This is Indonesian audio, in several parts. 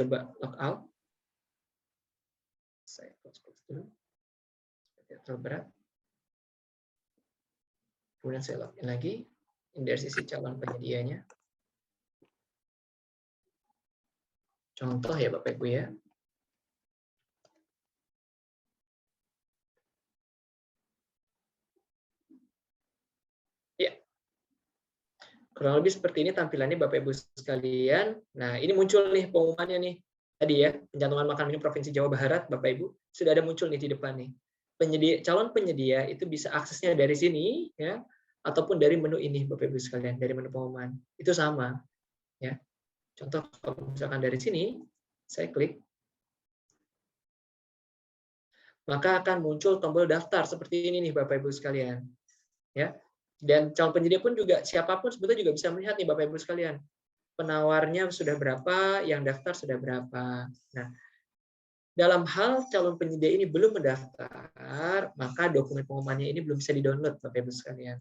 coba logout. Saya close dulu. Tidak terlalu berat. Kemudian saya login lagi. Ini dari sisi calon penyedianya. Contoh ya Bapak Ibu ya. Ya. Kurang lebih seperti ini tampilannya Bapak Ibu sekalian. Nah, ini muncul nih pengumumannya nih. Tadi ya, pencantuman makan minum Provinsi Jawa Barat, Bapak Ibu, sudah ada muncul nih di depan nih. Calon penyedia itu bisa aksesnya dari sini ya, ataupun dari menu ini Bapak Ibu sekalian, dari menu pengumuman. Itu sama ya. Contoh kalau misalkan dari sini saya klik, maka akan muncul tombol daftar seperti ini nih Bapak Ibu sekalian. Ya. Dan calon penyedia pun juga siapapun sebetulnya juga bisa melihat nih Bapak Ibu sekalian. Penawarnya sudah berapa, yang daftar sudah berapa. Nah, dalam hal calon penyedia ini belum mendaftar, maka dokumen pengumumannya ini belum bisa di-download Bapak Ibu sekalian.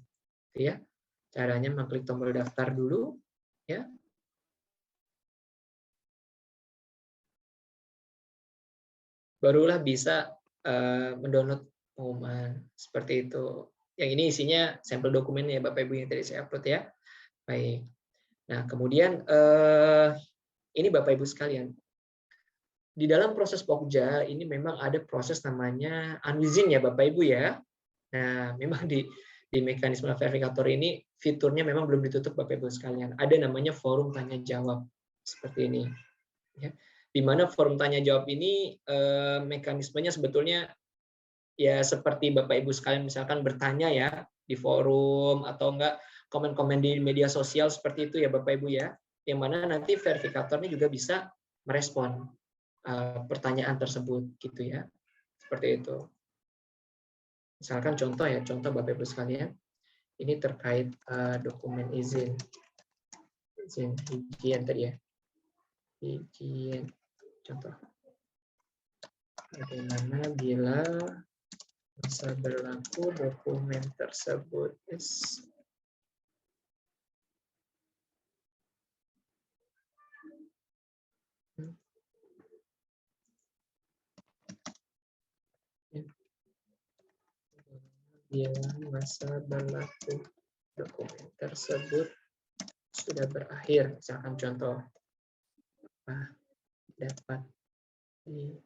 Ya. Caranya mengklik tombol daftar dulu ya. Barulah bisa mendownload pengumuman seperti itu. Yang ini isinya sampel dokumennya Bapak Ibu yang tadi saya upload ya. Baik. Nah, kemudian ini Bapak Ibu sekalian. Di dalam proses Pokja ini memang ada proses namanya unwizin ya Bapak Ibu ya. Nah, memang di mekanisme verifikator ini fiturnya memang belum ditutup Bapak Ibu sekalian. Ada namanya forum tanya jawab seperti ini. Ya. Di mana forum tanya jawab ini mekanismenya sebetulnya ya seperti Bapak Ibu sekalian misalkan bertanya ya di forum atau enggak komen-komen di media sosial seperti itu ya Bapak Ibu ya. Yang mana nanti verifikatornya juga bisa merespon pertanyaan tersebut gitu ya. Seperti itu. Misalkan contoh ya, contoh Bapak Ibu sekalian. Ini terkait dokumen izin higien tadi ya. Higien contoh. Bagaimana bila masa berlaku dokumen tersebut bila masa berlaku dokumen tersebut sudah berakhir, misalkan contoh dapat dimasukkan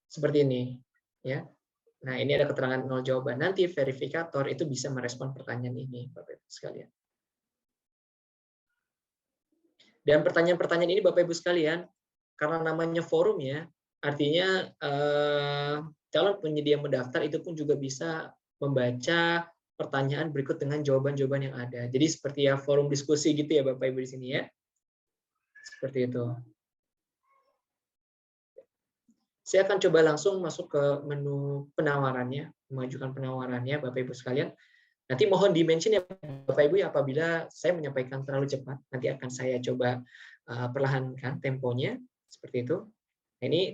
seperti ini ya. Nah, ini ada keterangan 0 jawaban. Nanti verifikator itu bisa merespon pertanyaan ini Bapak Ibu sekalian. Dan pertanyaan-pertanyaan ini Bapak Ibu sekalian, karena namanya forum ya, artinya calon penyedia mendaftar itu pun juga bisa membaca pertanyaan berikut dengan jawaban-jawaban yang ada. Jadi seperti ya forum diskusi gitu ya Bapak Ibu di sini ya. Seperti itu. Saya akan coba langsung masuk ke menu penawarannya, mengajukan penawarannya Bapak Ibu sekalian. Nanti mohon di-mention ya Bapak Ibu ya apabila saya menyampaikan terlalu cepat, nanti akan saya coba perlahankan temponya seperti itu. Nah, ini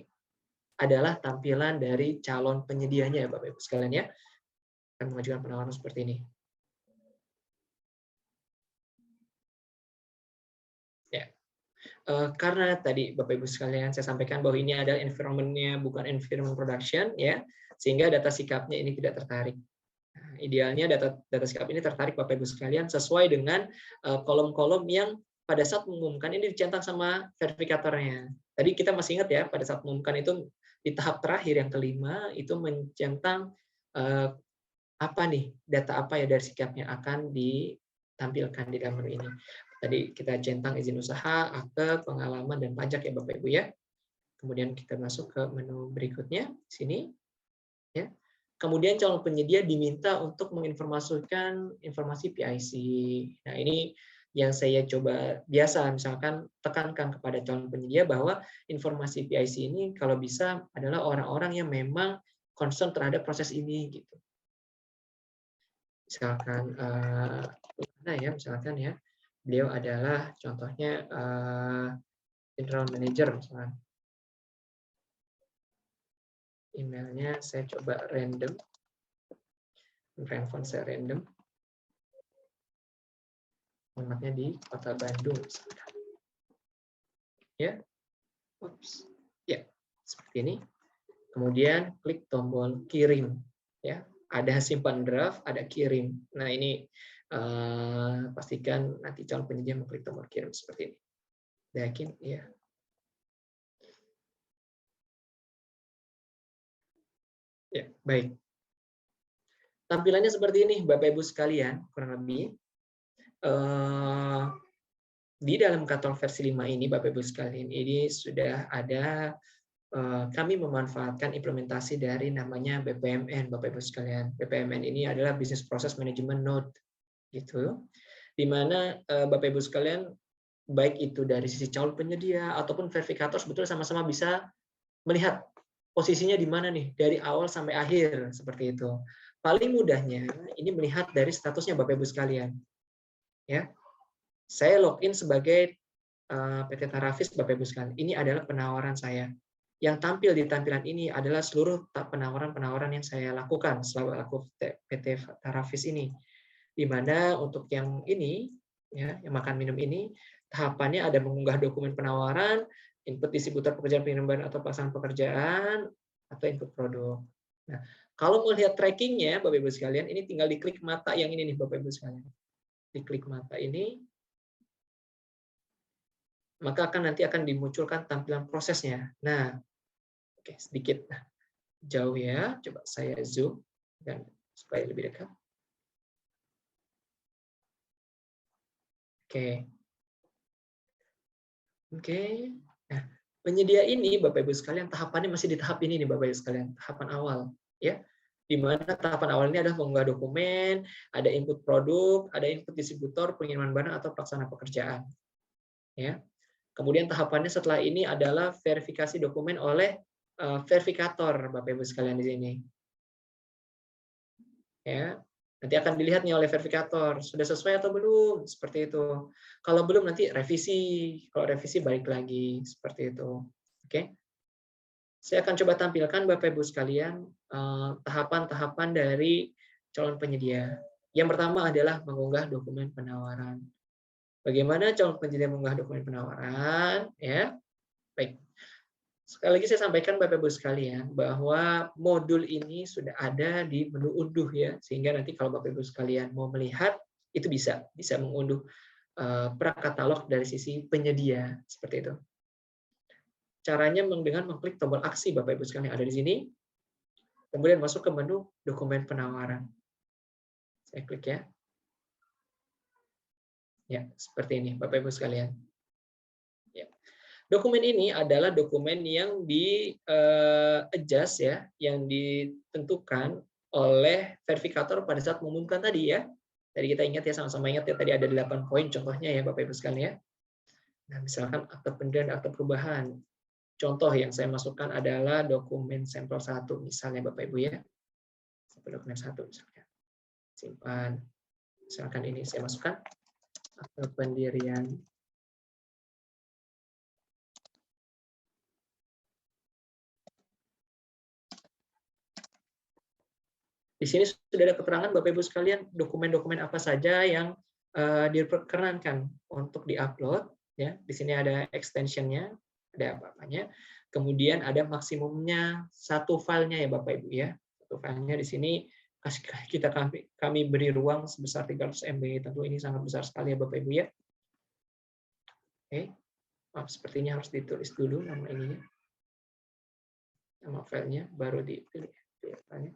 adalah tampilan dari calon penyedianya ya Bapak Ibu sekalian ya. Akan mengajukan penawaran seperti ini. Ya. Karena tadi Bapak Ibu sekalian saya sampaikan bahwa ini adalah environment-nya bukan environment production ya, sehingga data sikapnya ini tidak tertarik. Nah, idealnya data sikap ini tertarik Bapak Ibu sekalian sesuai dengan kolom-kolom yang pada saat mengumumkan ini dicentang sama verifikatornya. Tadi kita masih ingat ya pada saat mengumumkan itu di tahap terakhir yang kelima itu mencentang apa nih data apa ya dari sikapnya akan ditampilkan di dalam menu ini. Tadi kita centang izin usaha, akte, pengalaman dan pajak ya Bapak Ibu ya. Kemudian kita masuk ke menu berikutnya sini ya. Kemudian calon penyedia diminta untuk menginformasikan informasi PIC. Nah, ini yang saya coba biasa misalkan tekankan kepada calon penyedia bahwa informasi PIC ini kalau bisa adalah orang-orang yang memang concern terhadap proses ini gitu. Misalkan mana ya misalkan ya beliau adalah contohnya general manager misalkan. Emailnya saya coba random. handphone saya random. Alamatnya di Kota Bandung. Ya, Oops. Ya, seperti ini. Kemudian klik tombol kirim. Ya, ada simpan draft, ada kirim. Nah ini pastikan nanti calon penyedia mengklik tombol kirim seperti ini. Yakin? Ya. Ya, baik. Tampilannya seperti ini, Bapak Ibu sekalian, kurang lebih. Di dalam katalog versi 5 ini, Bapak Ibu sekalian, ini sudah ada kami memanfaatkan implementasi dari namanya BPMN, Bapak Ibu sekalian. BPMN ini adalah Business Process Management Node, gitu. Di mana Bapak Ibu sekalian, baik itu dari sisi calon penyedia ataupun verifikator sebetulnya sama-sama bisa melihat posisinya di mana nih dari awal sampai akhir seperti itu. Paling mudahnya ini melihat dari statusnya Bapak Ibu sekalian. Ya. Saya login sebagai PT Tarafis Bapak Ibu sekalian. Ini adalah penawaran saya. Yang tampil di tampilan ini adalah seluruh penawaran-penawaran yang saya lakukan selama aku PT Tarafis ini. Di mana untuk yang ini, ya, yang makan minum ini, tahapannya ada mengunggah dokumen penawaran, input distributor pekerjaan pengiriman atau pelaksanaan pekerjaan, atau input produk. Nah, kalau mau lihat trackingnya, Bapak Ibu sekalian, ini tinggal diklik mata yang ini nih, Bapak Ibu sekalian. Diklik mata ini, maka nanti akan dimunculkan tampilan prosesnya. Nah, oke, sedikit jauh ya. Coba saya zoom dan supaya lebih dekat. Oke. Oke. Nah, penyedia ini Bapak Ibu sekalian tahapannya masih di tahap ini nih Bapak Ibu sekalian, tahapan awal ya. Di mana tahapan awal ini adalah mengunggah dokumen, ada input produk, ada input distributor, pengiriman barang atau pelaksana pekerjaan. Ya. Kemudian tahapannya setelah ini adalah verifikasi dokumen oleh verifikator Bapak Ibu sekalian di sini. Ya. Nanti akan dilihat nih oleh verifikator, sudah sesuai atau belum, seperti itu. Kalau belum nanti revisi, kalau revisi balik lagi, seperti itu. Oke. Saya akan coba tampilkan Bapak Ibu sekalian tahapan-tahapan dari calon penyedia. Yang pertama adalah mengunggah dokumen penawaran. Bagaimana calon penyedia mengunggah dokumen penawaran? Ya, baik. Sekali lagi saya sampaikan Bapak Ibu sekalian bahwa modul ini sudah ada di menu unduh ya, sehingga nanti kalau Bapak Ibu sekalian mau melihat itu bisa mengunduh prakatalog dari sisi penyedia seperti itu. Caranya dengan mengklik tombol aksi Bapak Ibu sekalian yang ada di sini, kemudian masuk ke menu dokumen penawaran. Saya klik ya. Ya, seperti ini Bapak Ibu sekalian. Ya. Dokumen ini adalah dokumen yang di-adjust ya, yang ditentukan oleh verifikator pada saat mengumumkan tadi ya. Tadi kita ingat ya, sama-sama ingat ya, tadi ada 8 poin contohnya ya Bapak Ibu sekalian ya. Nah, misalkan akte pendirian, akte perubahan. Contoh yang saya masukkan adalah dokumen sampel 1 misalnya Bapak Ibu ya. Sampel dokumen 1 misalkan. Simpan. Misalkan ini saya masukkan akte pendirian. Di sini sudah ada keterangan Bapak Ibu sekalian dokumen-dokumen apa saja yang diperkenankan untuk diupload ya. Di sini ada extension-nya, ada apa-apanya. Kemudian ada maksimumnya satu filenya ya Bapak Ibu ya. Satu filenya di sini kami beri ruang sebesar 300 MB. Tentu ini sangat besar sekali ya Bapak Ibu ya. Oke. Maaf, sepertinya harus ditulis dulu nama ininya. Nama filenya baru dipilih filenya.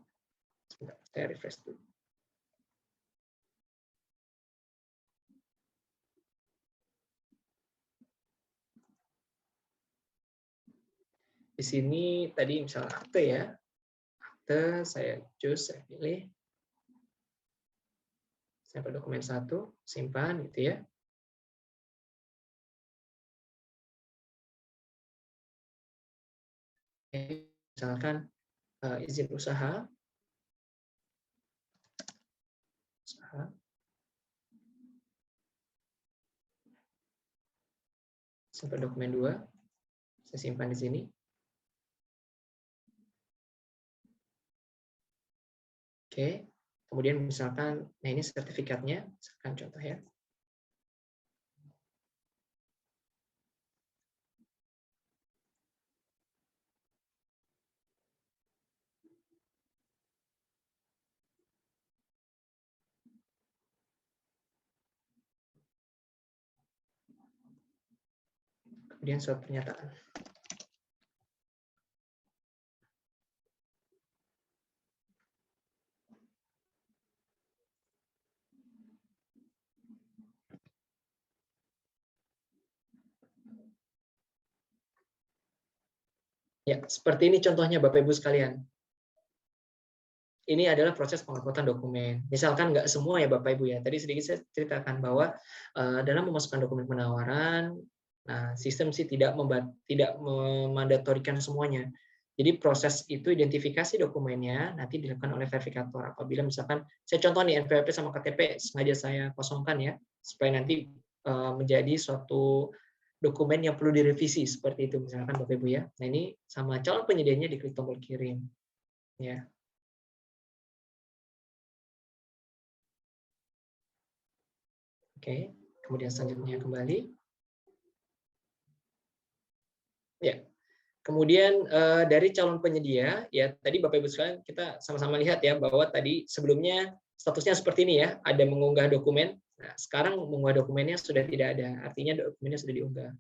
Sebentar, saya refresh dulu. Di sini tadi misalnya akte ya. Akte saya choose, saya pilih. Sampel dokumen 1, simpan gitu ya. Misalkan izin usaha. Sampel dokumen 2, saya simpan di sini. Oke, Kemudian misalkan, nah ini sertifikatnya, misalkan contoh ya. Kemudian surat pernyataan. Ya, seperti ini contohnya Bapak Ibu sekalian. Ini adalah proses pengangkutan dokumen. Misalkan nggak semua ya Bapak Ibu ya. Tadi sedikit saya ceritakan bahwa dalam memasukkan dokumen penawaran, nah sistem sih tidak memandatorikan semuanya. Jadi proses itu identifikasi dokumennya nanti dilakukan oleh verifikator. Apabila misalkan saya contoh nih NPWP sama KTP sengaja saya kosongkan ya supaya nanti menjadi suatu dokumen yang perlu direvisi seperti itu misalkan Bapak Ibu ya. Nah ini sama calon penyedianya diklik tombol kirim ya. Oke, kemudian selanjutnya kembali. Ya, kemudian dari calon penyedia, ya tadi Bapak Ibu sekalian kita sama-sama lihat ya bahwa tadi sebelumnya statusnya seperti ini ya, ada mengunggah dokumen. Nah, sekarang mengunggah dokumennya sudah tidak ada, artinya dokumennya sudah diunggah.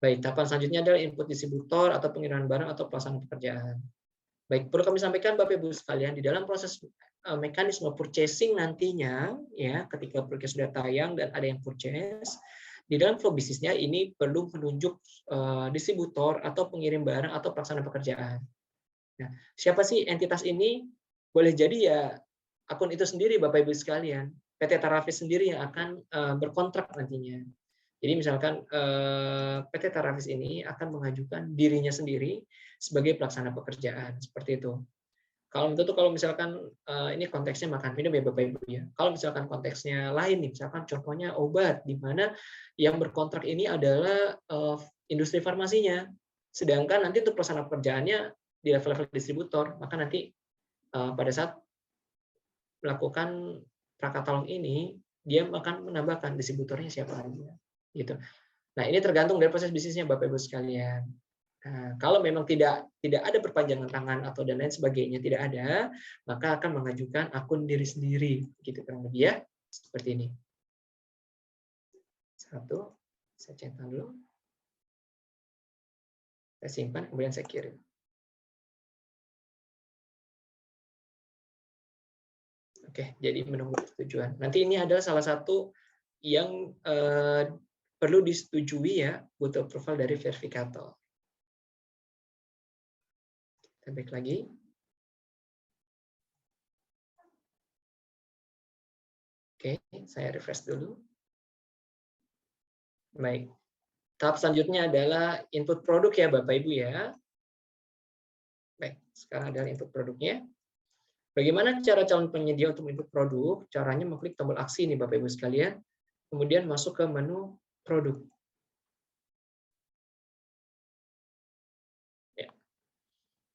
Baik, tahapan selanjutnya adalah input distributor atau pengiriman barang atau pelaksanaan pekerjaan. Baik, perlu kami sampaikan Bapak Ibu sekalian di dalam proses mekanisme purchasing nantinya ya ketika produk sudah tayang dan ada yang purchase di dalam flow bisnisnya ini perlu menunjuk distributor atau pengirim barang atau pelaksana pekerjaan. Nah, siapa sih entitas ini? Boleh jadi ya akun itu sendiri Bapak Ibu sekalian. PT Tarafis sendiri yang akan berkontrak nantinya. Jadi misalkan PT Tarafis ini akan mengajukan dirinya sendiri sebagai pelaksana pekerjaan seperti itu. Kalau misalkan ini konteksnya makan minum ya Bapak Ibu ya. Kalau misalkan konteksnya lain nih, misalkan contohnya obat di mana yang berkontrak ini adalah industri farmasinya. Sedangkan nanti untuk pelaksana pekerjaannya di level-level distributor, maka nanti pada saat melakukan prakatalog ini dia akan menambahkan distributornya siapa aja gitu. Nah, ini tergantung dari proses bisnisnya Bapak Ibu sekalian. Nah, kalau memang tidak ada perpanjangan tangan atau dan lain sebagainya tidak ada, maka akan mengajukan akun diri sendiri, gitu kurang lebih ya, seperti ini. Satu, saya centang dulu, saya simpan, kemudian saya kirim. Oke, jadi menunggu persetujuan. Nanti ini adalah salah satu yang perlu disetujui ya, butuh approval dari verifikator. Kita back lagi. Oke, saya refresh dulu. Baik. Tahap selanjutnya adalah input produk ya Bapak Ibu ya. Baik, sekarang adalah input produknya. Bagaimana cara calon penyedia untuk input produk? Caranya mengklik tombol aksi nih Bapak Ibu sekalian. Kemudian masuk ke menu produk. Ya.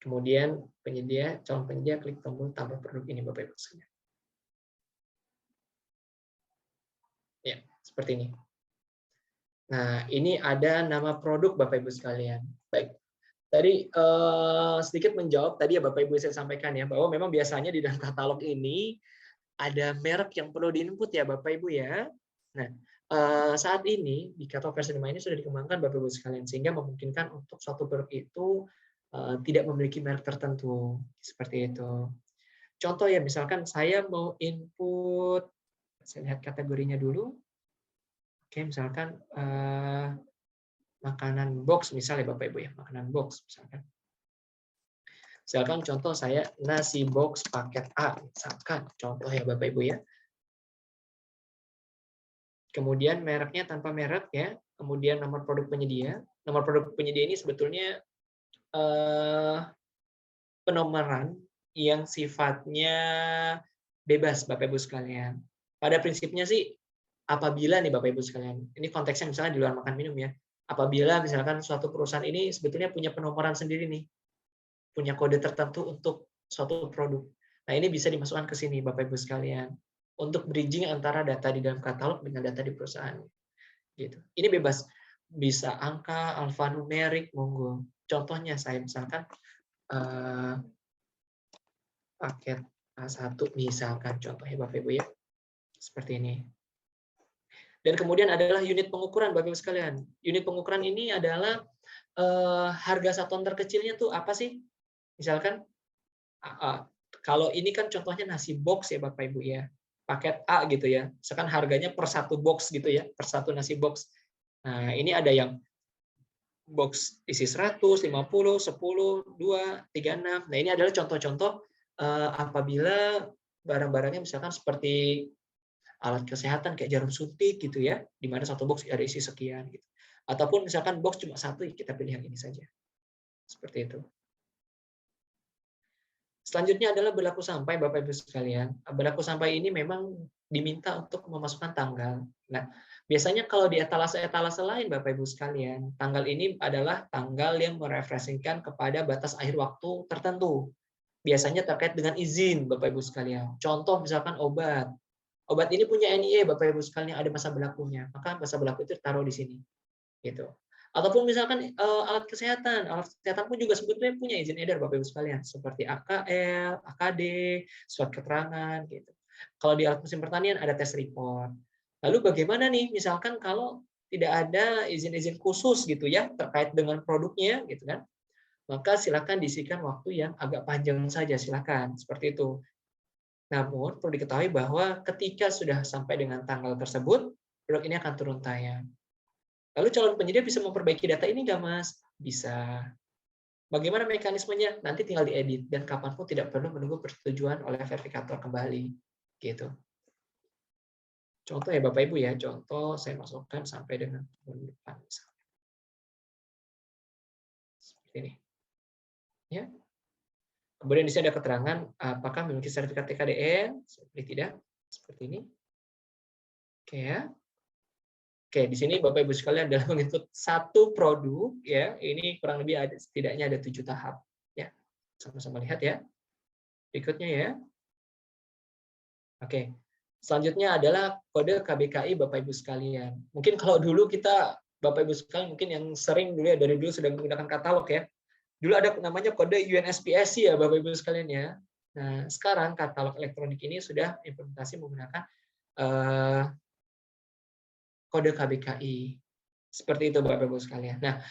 Kemudian calon penyedia klik tombol tambah produk ini Bapak Ibu sekalian. Ya, seperti ini. Nah, ini ada nama produk Bapak Ibu sekalian. Baik. Tadi sedikit menjawab tadi ya Bapak Ibu saya sampaikan ya bahwa memang biasanya di dalam katalog ini ada merek yang perlu diinput ya Bapak Ibu ya. Nah, saat ini di katalog versi 5 ini sudah dikembangkan Bapak Ibu sekalian sehingga memungkinkan untuk suatu produk itu tidak memiliki merek tertentu seperti itu. Contoh ya misalkan saya mau input, saya lihat kategorinya dulu. Oke, misalkan makanan box misalnya Bapak Ibu ya, makanan box misalkan. Misalkan contoh saya nasi box paket A, misalkan contoh ya Bapak Ibu ya. Kemudian mereknya tanpa merek ya, kemudian nomor produk penyedia. Nomor produk penyedia ini sebetulnya penomoran yang sifatnya bebas Bapak Ibu sekalian. Pada prinsipnya sih apabila nih Bapak Ibu sekalian, ini konteksnya misalnya di luar makan minum ya. Apabila misalkan suatu perusahaan ini sebetulnya punya penomoran sendiri nih, punya kode tertentu untuk suatu produk. Nah, ini bisa dimasukkan ke sini Bapak Ibu sekalian untuk bridging antara data di dalam katalog dengan data di perusahaan. Gitu. Ini bebas, bisa angka, alfanumerik, monggo. Contohnya saya misalkan paket A1 misalkan contohnya Bapak Ibu ya. Seperti ini. Dan kemudian adalah unit pengukuran Bapak Ibu sekalian. Unit pengukuran ini adalah harga satuan terkecilnya tuh apa sih? Misalkan kalau ini kan contohnya nasi box ya Bapak Ibu ya. Paket A gitu ya. Misalkan harganya per satu box gitu ya, per satu nasi box. Nah, ini ada yang box isi 100, 50, 10, 2, 36. Nah, ini adalah contoh-contoh apabila barang-barangnya misalkan seperti alat kesehatan kayak jarum suntik gitu ya, di mana satu box ada isi sekian gitu. Ataupun misalkan box cuma satu, kita pilih yang ini saja. Seperti itu. Selanjutnya adalah berlaku sampai Bapak Ibu sekalian. Berlaku sampai ini memang diminta untuk memasukkan tanggal. Nah, biasanya kalau di etalase-etalase lain Bapak Ibu sekalian, tanggal ini adalah tanggal yang merefleksikan kepada batas akhir waktu tertentu. Biasanya terkait dengan izin Bapak Ibu sekalian. Contoh misalkan obat. Obat ini punya NIE Bapak Ibu sekalian, ada masa berlakunya. Maka masa berlaku itu taruh di sini. Gitu. Ataupun misalkan alat kesehatan pun juga sebetulnya punya izin edar Bapak Ibu sekalian, seperti AKL, AKD, surat keterangan gitu. Kalau di alat mesin pertanian ada tes report. Lalu bagaimana nih misalkan kalau tidak ada izin-izin khusus gitu ya terkait dengan produknya gitu kan? Maka silakan diisikan waktu yang agak panjang saja, silakan seperti itu. Namun perlu diketahui bahwa ketika sudah sampai dengan tanggal tersebut, produk ini akan turun tayang. Lalu calon penyedia bisa memperbaiki data ini nggak, Mas? Bisa. Bagaimana mekanismenya? Nanti tinggal diedit dan kapanpun tidak perlu menunggu persetujuan oleh verifikator kembali. Gitu. Contoh ya Bapak Ibu ya, contoh saya masukkan sampai dengan bulan depan misalnya. Seperti ini. Ya. Kemudian di sini ada keterangan apakah memiliki sertifikat TKDN, seperti tidak, seperti ini. Oke ya. Oke, di sini Bapak Ibu sekalian dalam menginput satu produk ya, ini kurang lebih ada setidaknya ada 7 tahap ya. Sama-sama lihat ya. Berikutnya ya. Oke. Selanjutnya adalah kode KBKI Bapak Ibu sekalian. Mungkin kalau dulu kita Bapak Ibu sekalian mungkin yang sering dulu ya dari dulu sudah menggunakan katalog ya. Dulu ada namanya kode UNSPSC ya Bapak Ibu sekalian ya. Nah, sekarang katalog elektronik ini sudah implementasi menggunakan kode KBKI. Seperti itu Bapak Ibu sekalian. Nah,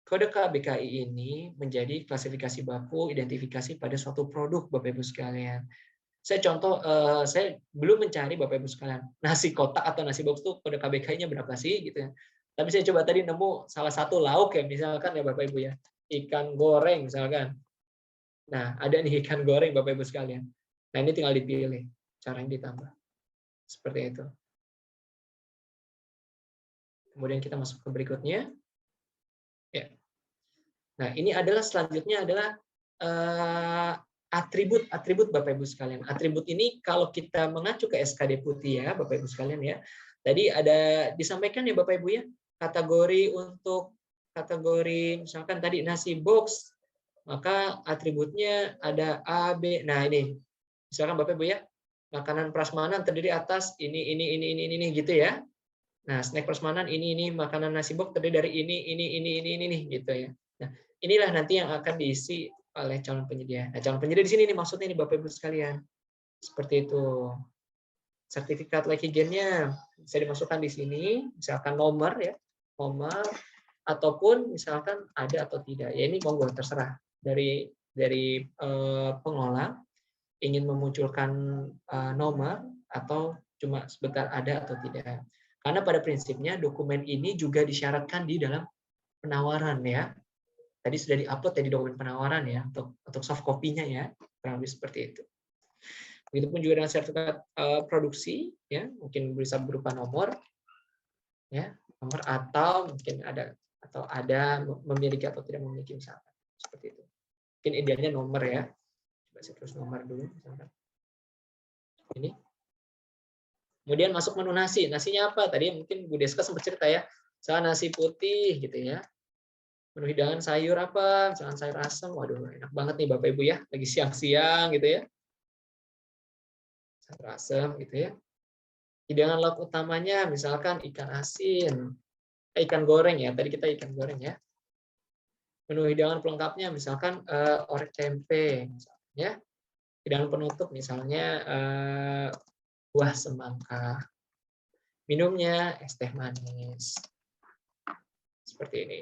kode KBKI ini menjadi klasifikasi baku identifikasi pada suatu produk Bapak Ibu sekalian. Saya contoh, saya belum mencari Bapak Ibu sekalian, nasi kotak atau nasi box itu kode KBKI-nya berapa sih gitu ya. Tapi saya coba tadi nemu salah satu lauk ya, misalkan ya Bapak Ibu ya, ikan goreng misalkan. Nah, ada nih ikan goreng Bapak Ibu sekalian. Nah, ini tinggal dipilih, caranya ditambah. Seperti itu. Kemudian kita masuk ke berikutnya. Ya. Nah, ini adalah selanjutnya adalah atribut Bapak Ibu sekalian. Atribut ini kalau kita mengacu ke SKD Putih ya, Bapak Ibu sekalian ya. Tadi ada disampaikan ya Bapak Ibu ya, kategori untuk kategori misalkan tadi nasi box, maka atributnya ada A, B. Nah, ini. Misalkan Bapak Ibu ya, makanan prasmanan terdiri atas ini gitu ya. Nah, snack prasmanan ini makanan nasi box terdiri dari ini gitu ya. Nah, inilah nanti yang akan diisi oleh calon penyedia. Nah, calon penyedia di sini nih maksudnya nih Bapak Ibu sekalian. Seperti itu. Sertifikat like hygiene-nya bisa dimasukkan di sini, misalkan nomor ya, nomor ataupun misalkan ada atau tidak. Ya ini monggo terserah dari pengelola ingin memunculkan nomor atau cuma sebentar ada atau tidak. Karena pada prinsipnya dokumen ini juga disyaratkan di dalam penawaran ya. Tadi sudah diupload ya di dokumen penawaran ya untuk soft copy-nya ya, kurang lebih seperti itu. Begitupun juga dengan sertifikat produksi ya, mungkin bisa berupa nomor ya, nomor atau mungkin ada memiliki atau tidak memiliki misalkan seperti itu. Mungkin idealnya nomor ya. Coba saya terus nomor dulu misalkan. Ini. Kemudian masuk menu nasi. Nasinya apa? Tadi mungkin Bu Deska sempat cerita ya. Misalnya nasi putih gitu ya. Menu hidangan sayur apa? Misalkan sayur asam. Waduh, enak banget nih Bapak Ibu ya. Lagi siang-siang gitu ya. Sayur asam gitu ya. Hidangan lauk utamanya misalkan ikan asin. Ikan goreng ya. Tadi kita ikan goreng ya. Menu hidangan pelengkapnya misalkan orek tempe misalnya ya. Hidangan penutup misalnya buah semangka. Minumnya es teh manis. Seperti ini.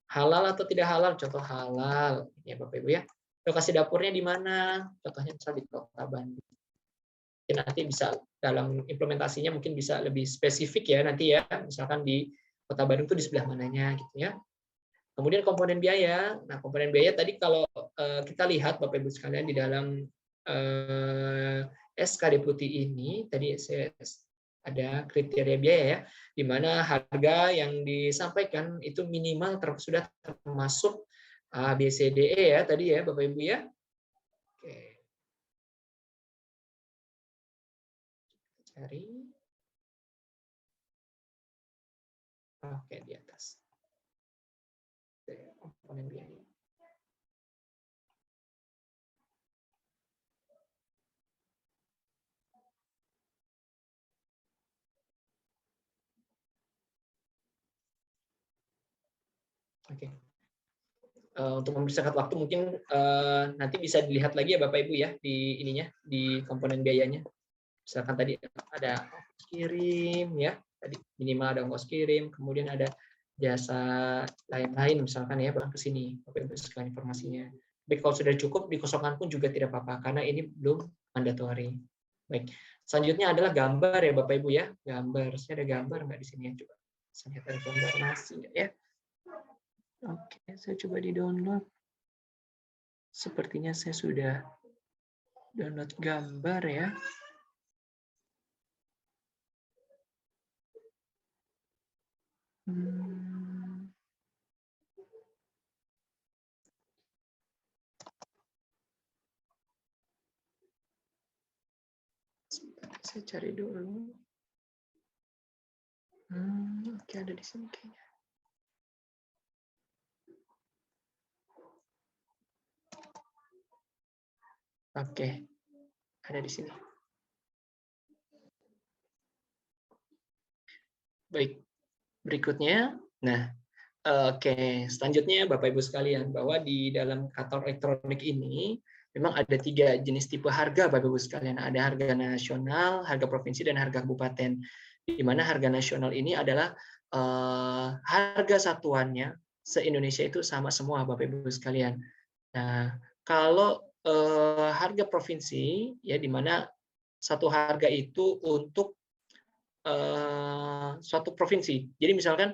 Halal atau tidak halal? Contoh halal ya Bapak Ibu ya. Lokasi dapurnya di mana? Contohnya misalnya di Kota Bandung. Mungkin nanti bisa dalam implementasinya mungkin bisa lebih spesifik ya nanti ya. Misalkan di Kota Bandung itu di sebelah mananya gitu ya. Kemudian komponen biaya. Nah, komponen biaya tadi kalau kita lihat Bapak Ibu sekalian di dalam SK Deputi ini tadi saya ada kriteria biaya ya, di mana harga yang disampaikan itu minimal sudah termasuk A, B, C, D, E ya tadi ya Bapak Ibu ya. Oke, cari. Oke, di atas. Komponen biaya. Oke. Untuk mempersingkat waktu mungkin nanti bisa dilihat lagi ya Bapak Ibu ya di ininya di komponen biayanya. Misalkan tadi ada ongkos kirim ya, tadi minimal ada ongkos kirim, kemudian ada jasa lain-lain misalkan ya Bang ke sini Bapak Ibu sekalian informasinya. Tapi kalau sudah cukup dikosongkan pun juga tidak apa-apa karena ini belum mandatory. Baik. Selanjutnya adalah gambar ya Bapak Ibu ya. Gambar. Saya ada gambar nggak di sini ya coba. Saya lihat ada gambar masih ya. Oke, saya coba di-download. Sepertinya saya sudah download gambar ya. Saya cari dulu. Oke, ada di sini kayaknya. Oke, ada di sini. Baik, berikutnya. Nah, oke, selanjutnya Bapak Ibu sekalian, bahwa di dalam kantor elektronik ini memang ada 3 jenis tipe harga Bapak Ibu sekalian. Ada harga nasional, harga provinsi, dan harga kabupaten. Di mana harga nasional ini adalah harga satuannya se-Indonesia itu sama semua Bapak Ibu sekalian. Nah, kalau harga provinsi ya di mana satu harga itu untuk suatu provinsi. Jadi misalkan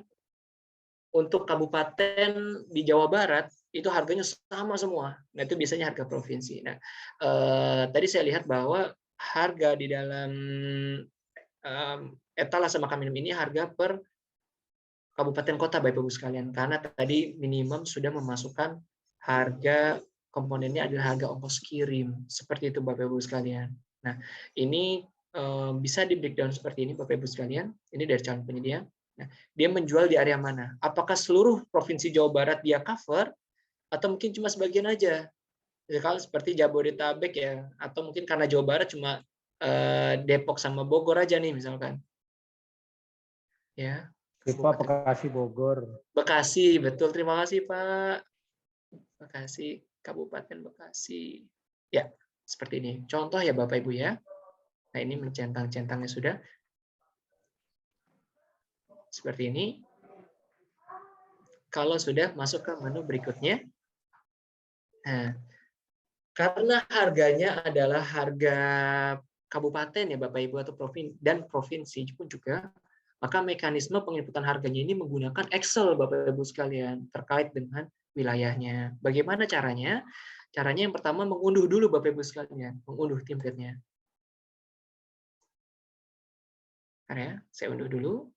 untuk kabupaten di Jawa Barat itu harganya sama semua. Nah, itu biasanya harga provinsi. Nah, tadi saya lihat bahwa harga di dalam etalase makan minum ini harga per kabupaten kota Bapak Ibu sekalian karena tadi minimum sudah memasukkan harga komponennya adalah harga ongkos kirim. Seperti itu Bapak Ibu sekalian. Nah, ini bisa di breakdown seperti ini Bapak Ibu sekalian. Ini dari calon penyedia. Nah, dia menjual di area mana? Apakah seluruh provinsi Jawa Barat dia cover atau mungkin cuma sebagian aja? Kalau seperti Jabodetabek ya, atau mungkin karena Jawa Barat cuma Depok sama Bogor aja nih misalkan. Ya. Pak, Bekasi Bogor. Bekasi, betul. Terima kasih Pak. Bekasi, Kabupaten Bekasi. Ya, seperti ini. Contoh ya Bapak Ibu ya. Nah, ini mencentang-centangnya sudah. Seperti ini. Kalau sudah masuk ke menu berikutnya. Nah, karena harganya adalah harga kabupaten ya Bapak Ibu atau provinsi pun juga, maka mekanisme penginputan harganya ini menggunakan Excel Bapak Ibu sekalian terkait dengan wilayahnya. Bagaimana caranya? Caranya yang pertama mengunduh dulu Bapak Ibu sekalian, mengunduh template-nya. Ya, saya unduh dulu.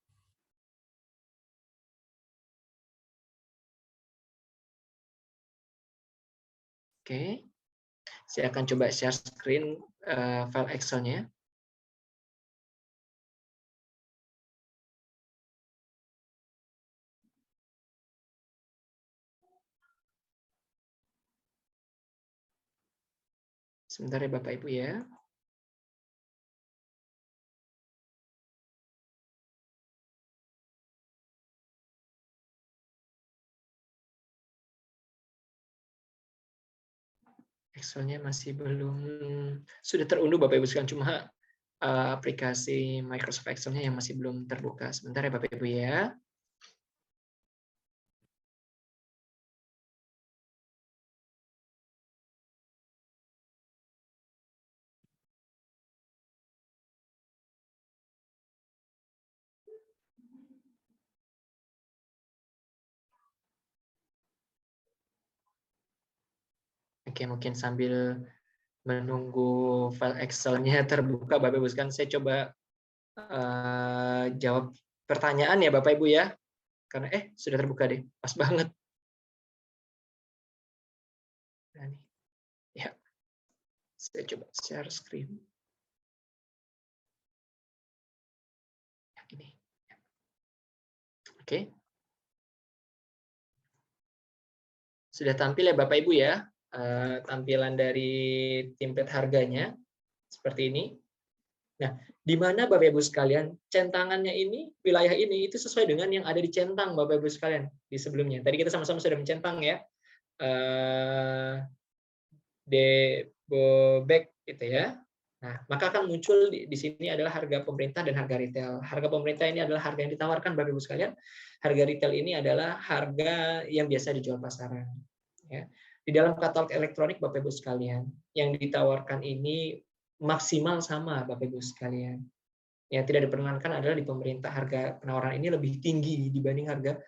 Oke. Saya akan coba share screen file Excel-nya. Sebentar ya Bapak Ibu ya. Excel-nya masih belum sudah terunduh Bapak Ibu sekalian, cuma aplikasi Microsoft Excel-nya yang masih belum terbuka. Sebentar ya Bapak Ibu ya. Oke, mungkin sambil menunggu file Excel-nya terbuka, Bapak Ibu sekalian, saya coba jawab pertanyaan ya Bapak Ibu ya. Karena sudah terbuka deh, pas banget. Nah, nih. Ya, saya coba share screen. Ini. Oke. Sudah tampil ya Bapak Ibu ya, tampilan dari template harganya seperti ini. Nah, di mana Bapak Ibu sekalian centangannya ini, wilayah ini itu sesuai dengan yang ada di centang Bapak Ibu sekalian di sebelumnya. Tadi kita sama-sama sudah mencentang ya, Debobek gitu ya. Nah, maka akan muncul di sini adalah harga pemerintah dan harga retail. Harga pemerintah ini adalah harga yang ditawarkan Bapak Ibu sekalian. Harga retail ini adalah harga yang biasa dijual pasaran. Ya. Di dalam katalog elektronik Bapak Ibu sekalian, yang ditawarkan ini maksimal sama Bapak Ibu sekalian. Yang tidak diperkenankan adalah di pemerintah harga penawaran ini lebih tinggi dibanding harga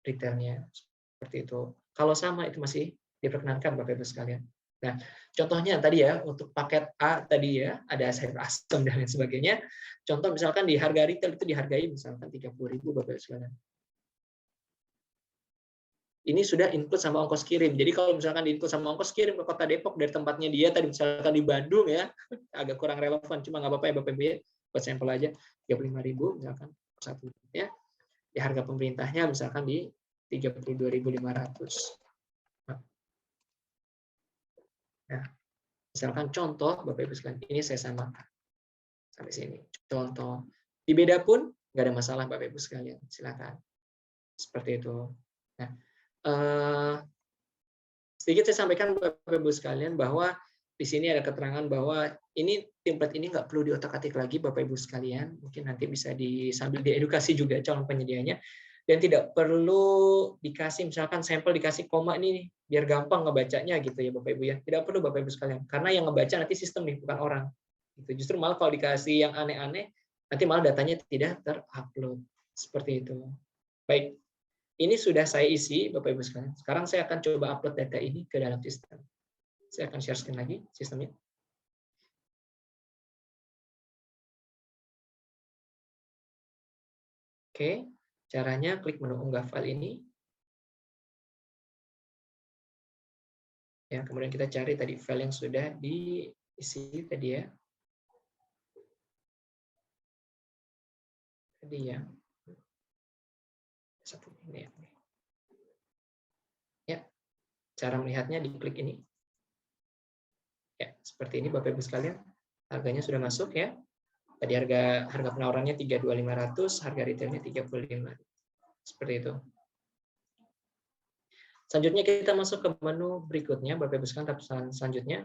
retailnya. Seperti itu. Kalau sama itu masih diperkenankan Bapak Ibu sekalian. Nah, contohnya tadi ya, untuk paket A tadi ya, ada sayur asam dan lain sebagainya. Contoh misalkan di harga retail itu dihargai misalkan 30.000 Bapak Ibu sekalian. Ini sudah include sama ongkos kirim. Jadi kalau misalkan di include sama ongkos kirim ke Kota Depok dari tempatnya dia tadi misalkan di Bandung ya, agak kurang relevan, cuma nggak apa-apa ya Bapak Ibu ya, buat sampel aja 35.000 misalkan satu ya. Di harga pemerintahnya misalkan di 32.500. Nah, misalkan contoh Bapak Ibu sekalian, ini saya samakan sampai sini. Contoh. Di beda pun nggak ada masalah Bapak Ibu sekalian. Silakan. Seperti itu. Nah, sedikit saya sampaikan Bapak Ibu sekalian bahwa di sini ada keterangan bahwa ini template ini nggak perlu diotak-atik lagi Bapak Ibu sekalian. Mungkin nanti bisa sambil diedukasi juga calon penyedianya. Dan tidak perlu dikasih misalkan sampel dikasih koma nih biar gampang ngebacanya gitu ya Bapak Ibu ya. Tidak perlu Bapak Ibu sekalian. Karena yang ngebaca nanti sistem nih bukan orang. Gitu. Justru malah kalau dikasih yang aneh-aneh nanti malah datanya tidak terupload. Seperti itu. Baik. Ini sudah saya isi Bapak Ibu sekalian. Sekarang saya akan coba upload data ini ke dalam sistem. Saya akan share screen lagi sistemnya. Oke, caranya klik menu unggah file ini. Ya, kemudian kita cari tadi file yang sudah diisi tadi ya. Tadi ya. Satu ini ya. Ya, cara melihatnya diklik ini. Ya, seperti ini Bapak Ibu sekalian. Harganya sudah masuk ya. Tadi harga penawarannya 32.500, harga retailnya 35. Seperti itu. Selanjutnya kita masuk ke menu berikutnya, Bapak Ibu sekalian, tahap selanjutnya,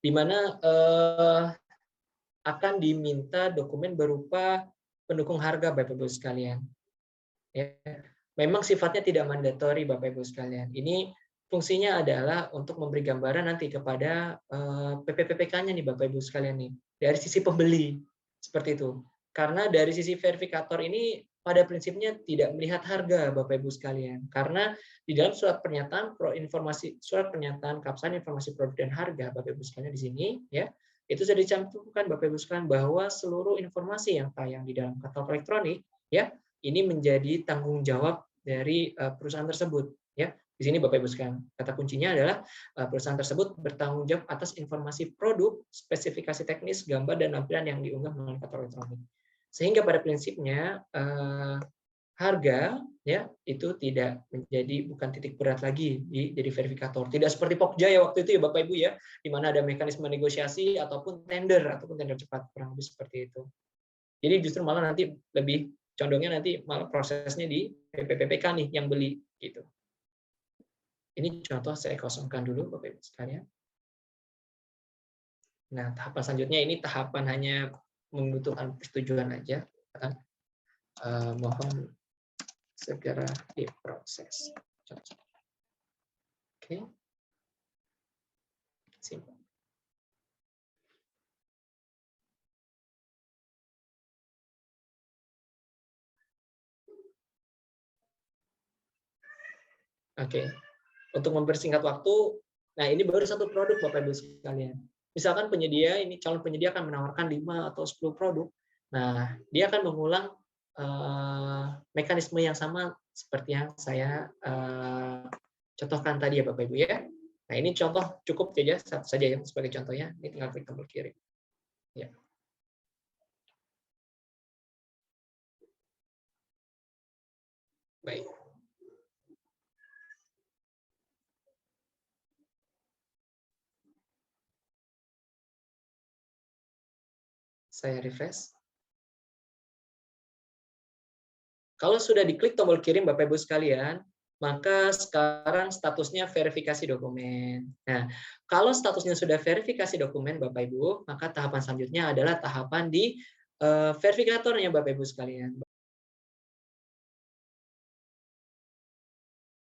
di mana akan diminta dokumen berupa pendukung harga, Bapak Ibu sekalian. Ya. Memang sifatnya tidak mandatori, Bapak Ibu sekalian. Ini fungsinya adalah untuk memberi gambaran nanti kepada PPPK-nya nih, Bapak Ibu sekalian nih, dari sisi pembeli, seperti itu. Karena dari sisi verifikator ini pada prinsipnya tidak melihat harga Bapak Ibu sekalian. Karena di dalam surat pernyataan surat pernyataan keabsahan informasi produk dan harga Bapak Ibu sekalian di sini ya, itu sudah dicantumkan Bapak Ibu sekalian bahwa seluruh informasi yang tayang di dalam katalog elektronik ya, ini menjadi tanggung jawab dari perusahaan tersebut ya. Di sini Bapak Ibu sekalian, kata kuncinya adalah perusahaan tersebut bertanggung jawab atas informasi produk, spesifikasi teknis, gambar dan tampilan yang diunggah melalui katalog elektronik. Sehingga pada prinsipnya harga ya itu tidak menjadi bukan titik berat lagi jadi verifikator. Tidak seperti Pokja ya waktu itu ya Bapak Ibu ya, di mana ada mekanisme negosiasi ataupun tender cepat, kurang lebih seperti itu. Jadi justru malah nanti lebih condongnya nanti malah prosesnya di PPPK nih yang beli gitu. Ini contoh saya kosongkan dulu Bapak Ibu sekalian. Nah, tahapan selanjutnya ini tahapan hanya membutuhkan persetujuan aja. Mohon segera diproses. Oke. Simpan. Oke. Untuk mempersingkat waktu, nah ini baru satu produk Bapak Ibu sekalian. Misalkan penyedia ini calon penyedia akan menawarkan 5 atau 10 produk. Nah, dia akan mengulang mekanisme yang sama seperti yang saya contohkan tadi ya Bapak Ibu ya. Nah, ini contoh cukup saja satu saja ya sebagai contohnya. Ini tinggal klik tombol kirim. Ya. Baik. Saya refresh. Kalau sudah diklik tombol kirim Bapak Ibu sekalian, maka sekarang statusnya verifikasi dokumen. Nah, kalau statusnya sudah verifikasi dokumen Bapak Ibu, maka tahapan selanjutnya adalah tahapan di verifikatornya Bapak Ibu sekalian.